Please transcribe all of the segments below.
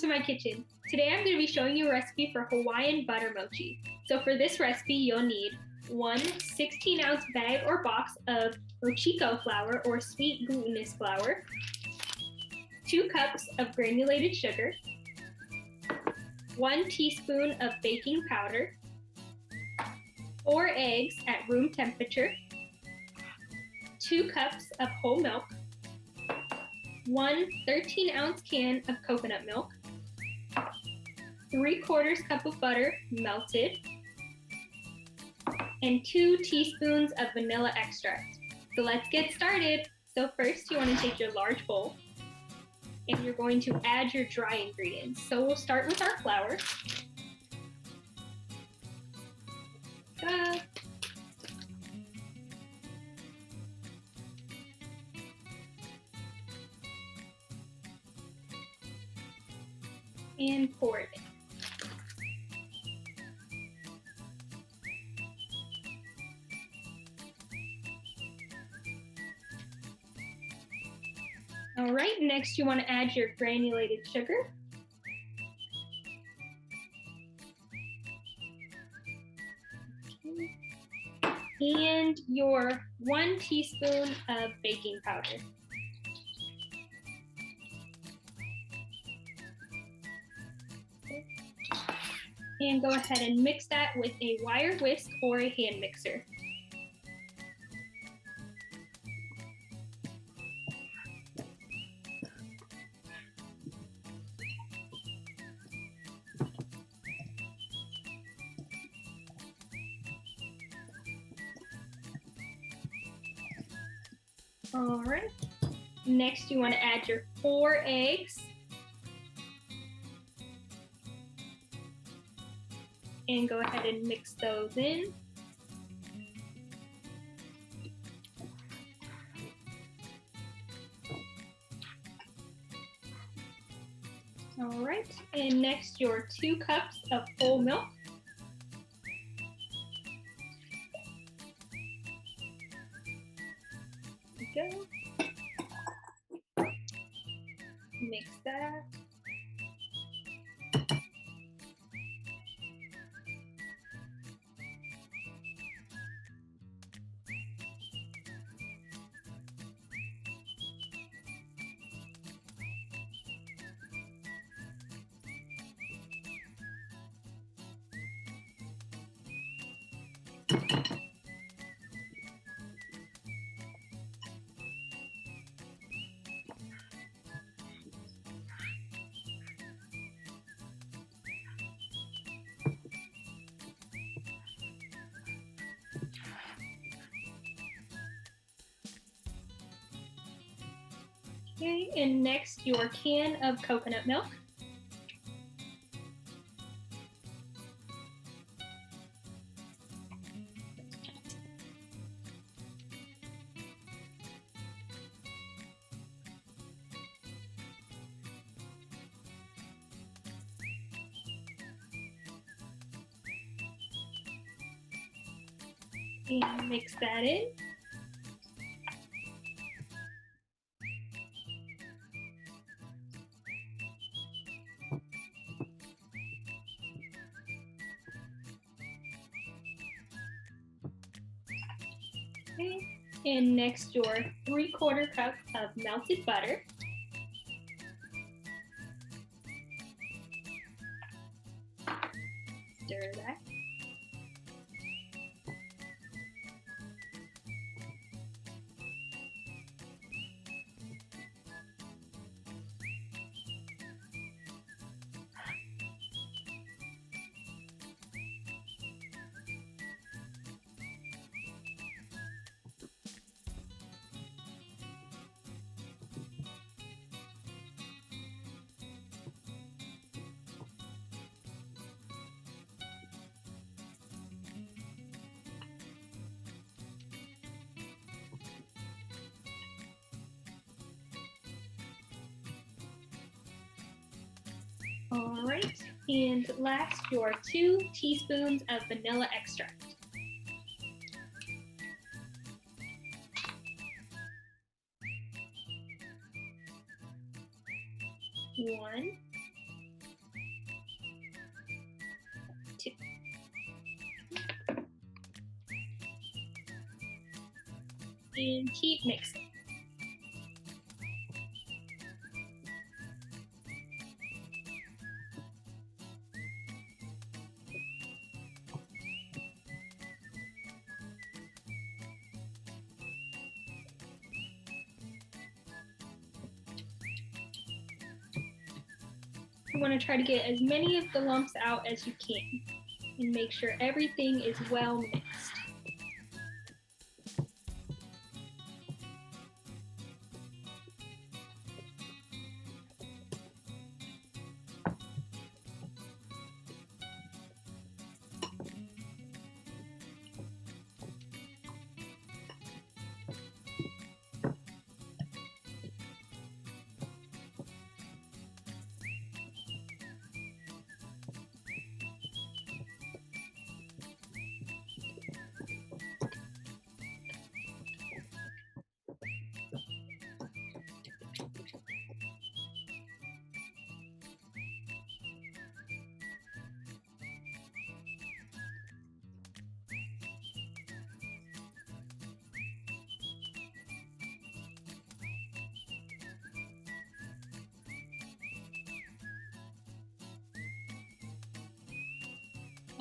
to my kitchen. Today I'm going to be showing you a recipe for Hawaiian butter mochi. So for this recipe, you'll need one 16-ounce bag or box of mochiko flour or sweet glutinous flour, 2 cups of granulated sugar, 1 teaspoon of baking powder, 4 eggs at room temperature, 2 cups of whole milk, 1 13-ounce can of coconut milk, 3/4 cup of butter melted, and 2 teaspoons of vanilla extract. So let's get started. So first you want to take your large bowl and you're going to add your dry ingredients. So we'll start with our flour. And pour it in. All right, next you want to add your granulated sugar. And your 1 teaspoon of baking powder. And go ahead and mix that with a wire whisk or a hand mixer. All right, next you want to add your 4 eggs. And go ahead and mix those in. All right, and next your 2 cups of whole milk. There we go. Mix that. Okay, and next your can of coconut milk. And mix that in. Okay. And next your 3/4 cup of melted butter. Stir that. All right, and last your 2 teaspoons of vanilla extract. One, and keep mixing. You want to try to get as many of the lumps out as you can and make sure everything is well mixed.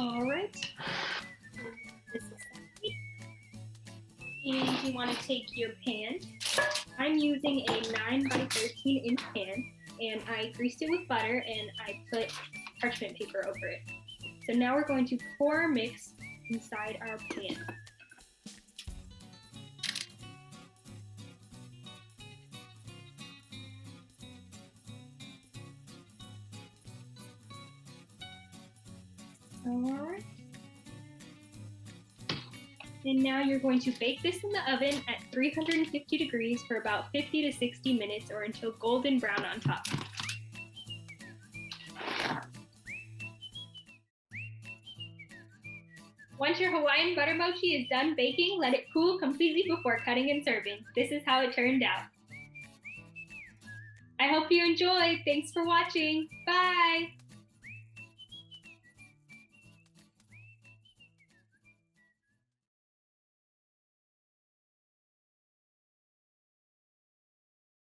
All right. And you want to take your pan. I'm using a 9 by 13 inch pan, and I greased it with butter and I put parchment paper over it. So now we're going to pour our mix inside our pan. Alright. And now you're going to bake this in the oven at 350 degrees for about 50 to 60 minutes or until golden brown on top. Once your Hawaiian butter mochi is done baking, let it cool completely before cutting and serving. This is how it turned out. I hope you enjoyed. Thanks for watching. Bye!